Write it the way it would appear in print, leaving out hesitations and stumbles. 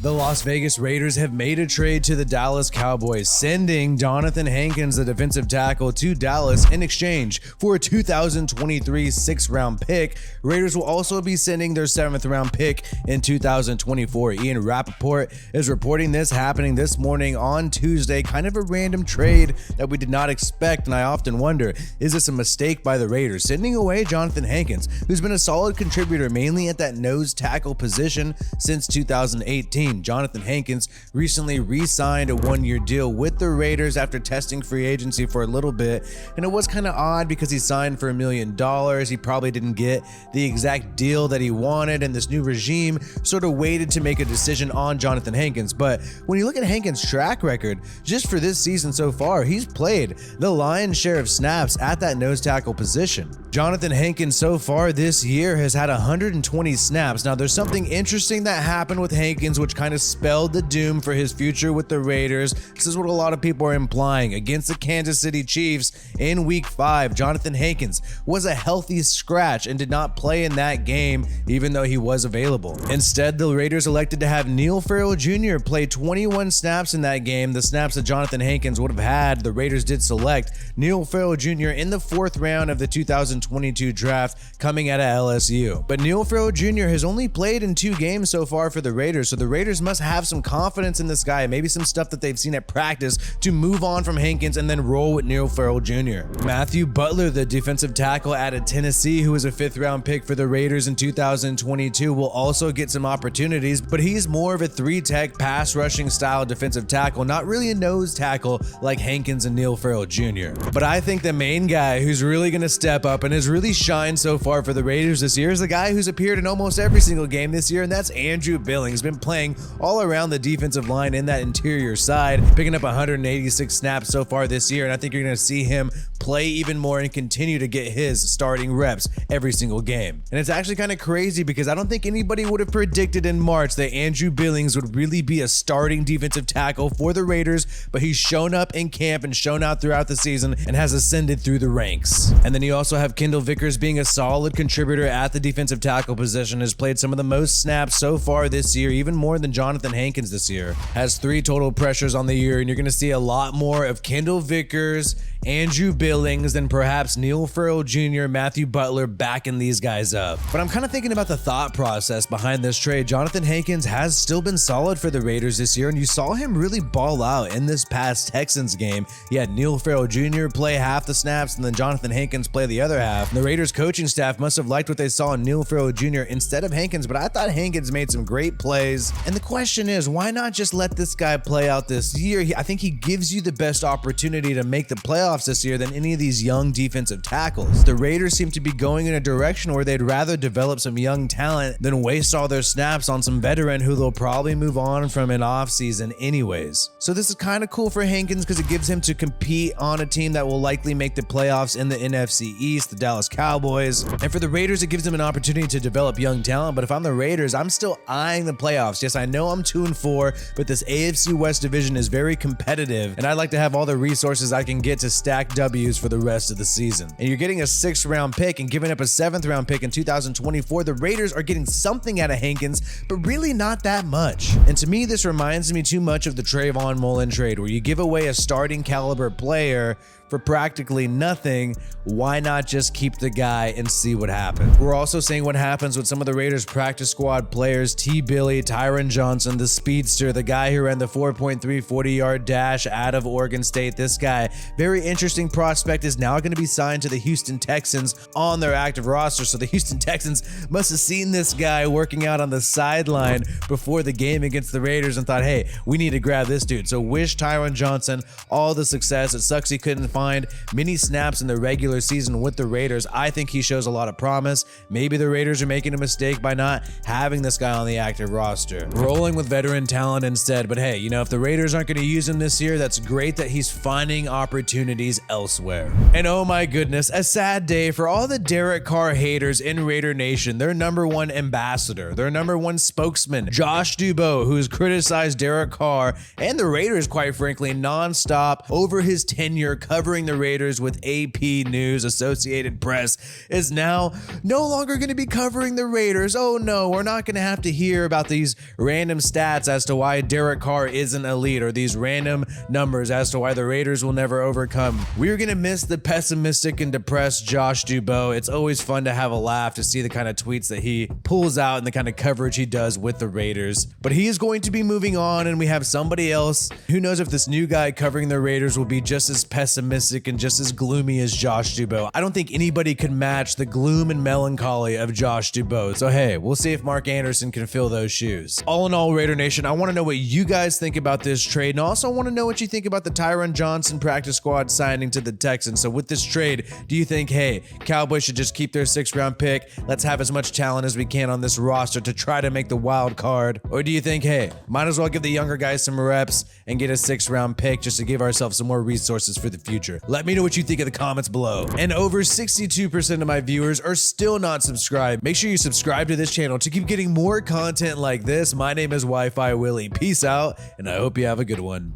The Las Vegas Raiders have made a trade to the Dallas Cowboys, sending Johnathan Hankins, the defensive tackle, to Dallas in exchange for a 2023 6th-round pick. Raiders will also be sending their 7th-round pick in 2024. Ian Rappaport is reporting this happening this morning on Tuesday. Kind of a random trade that we did not expect, and I often wonder, is this a mistake by the Raiders, sending away Johnathan Hankins, who's been a solid contributor mainly at that nose tackle position since 2018. Johnathan Hankins recently re-signed a 1-year deal with the Raiders after testing free agency for a little bit, and it was kind of odd because he signed for $1 million. He probably didn't get the exact deal that he wanted, and this new regime sort of waited to make a decision on Johnathan Hankins. But when you look at Hankins' track record, just for this season so far, he's played the lion's share of snaps at that nose tackle position. Johnathan Hankins so far this year has had 120 snaps. Now, there's something interesting that happened with Hankins, which kind of spelled the doom for his future with the Raiders. This is what a lot of people are implying. Against the Kansas City Chiefs in Week 5, Johnathan Hankins was a healthy scratch and did not play in that game, even though he was available. Instead, the Raiders elected to have Neil Farrell Jr. play 21 snaps in that game. The snaps that Johnathan Hankins would have had, the Raiders did select Neil Farrell Jr. in the 4th round of the 2022 draft, coming out of LSU. But Neil Farrell Jr. has only played in 2 games so far for the Raiders, so the Raiders must have some confidence in this guy, maybe some stuff that they've seen at practice to move on from Hankins and then roll with Neil Farrell Jr. Matthew Butler, the defensive tackle out of Tennessee, who was a 5th-round pick for the Raiders in 2022, will also get some opportunities, but he's more of a 3-tech pass rushing style defensive tackle, not really a nose tackle like Hankins and Neil Farrell Jr. But I think the main guy who's really going to step up and has really shined so far for the Raiders this year is the guy who's appeared in almost every single game this year, and that's Andrew Billings. Been playing all around the defensive line in that interior side, picking up 186 snaps so far this year, and I think you're going to see him play even more and continue to get his starting reps every single game. And it's actually kind of crazy because I don't think anybody would have predicted in March that Andrew Billings would really be a starting defensive tackle for the Raiders, but he's shown up in camp and shown out throughout the season and has ascended through the ranks. And then you also have Kendall Vickers being a solid contributor at the defensive tackle position, has played some of the most snaps so far this year, even more than Johnathan Hankins this year. Has 3 total pressures on the year, and you're going to see a lot more of Kendall Vickers, Andrew Billings, than perhaps Neil Farrell Jr., Matthew Butler backing these guys up. But I'm kind of thinking about the thought process behind this trade. Johnathan Hankins has still been solid for the Raiders this year, and you saw him really ball out in this past Texans game. He had Neil Farrell Jr. play half the snaps, and then Johnathan Hankins play the other half. And the Raiders coaching staff must have liked what they saw in Neil Farrell Jr. instead of Hankins, but I thought Hankins made some great plays. And the question is, why not just let this guy play out this year? I think he gives you the best opportunity to make the playoffs this year than any of these young defensive tackles. The Raiders seem to be going in a direction where they'd rather develop some young talent than waste all their snaps on some veteran who they'll probably move on from in offseason anyways. So this is kind of cool for Hankins because it gives him to compete on a team that will likely make the playoffs in the NFC East, the Dallas Cowboys. And for the Raiders, it gives them an opportunity to develop young talent. But if I'm the Raiders, I'm still eyeing the playoffs. Yes, I know I'm 2-4, but this AFC West division is very competitive, and I'd like to have all the resources I can get to stack W's for the rest of the season. And you're getting a 6th-round pick and giving up a 7th-round pick in 2024. The Raiders are getting something out of Hankins, but really not that much. And to me, this reminds me too much of the Trayvon Mullen trade, where you give away a starting caliber player for practically nothing. Why not just keep the guy and see what happens? We're also seeing what happens with some of the Raiders practice squad players. Billy, Tyron Johnson, the speedster, the guy who ran the 4.3 40-yard dash out of Oregon State. This guy, very interesting prospect, is now going to be signed to the Houston Texans on their active roster. So the Houston Texans must have seen this guy working out on the sideline before the game against the Raiders and thought, hey, we need to grab this dude. So wish Tyron Johnson all the success. It sucks he couldn't find many snaps in the regular season with the Raiders. I think he shows a lot of promise. Maybe the Raiders are making a mistake by not having this guy on the active roster, rolling with veteran talent instead. But hey, if the Raiders aren't going to use him this year, that's great that he's finding opportunities elsewhere. And oh my goodness, a sad day for all the Derek Carr haters in Raider Nation. Their #1 ambassador, their #1 spokesman, Josh Dubow, who's criticized Derek Carr and the Raiders, quite frankly, nonstop over his tenure covering covering the Raiders with AP News, Associated Press, is now no longer going to be covering the Raiders. Oh no, we're not going to have to hear about these random stats as to why Derek Carr isn't elite, or these random numbers as to why the Raiders will never overcome. We're going to miss the pessimistic and depressed Josh Dubow. It's always fun to have a laugh to see the kind of tweets that he pulls out and the kind of coverage he does with the Raiders. But he is going to be moving on, and we have somebody else. Who knows if this new guy covering the Raiders will be just as pessimistic and just as gloomy as Josh Dubow. I don't think anybody could match the gloom and melancholy of Josh Dubow. So hey, we'll see if Mark Anderson can fill those shoes. All in all, Raider Nation, I want to know what you guys think about this trade, and also want to know what you think about the Tyron Johnson practice squad signing to the Texans. So with this trade, do you think, hey, Cowboys should just keep their 6th round pick? Let's have as much talent as we can on this roster to try to make the wild card. Or do you think, hey, might as well give the younger guys some reps and get a 6th round pick just to give ourselves some more resources for the future? Let me know what you think in the comments below. And over 62% of my viewers are still not subscribed. Make sure you subscribe to this channel to keep getting more content like this. My name is WiFiWillie. Peace out, and I hope you have a good one.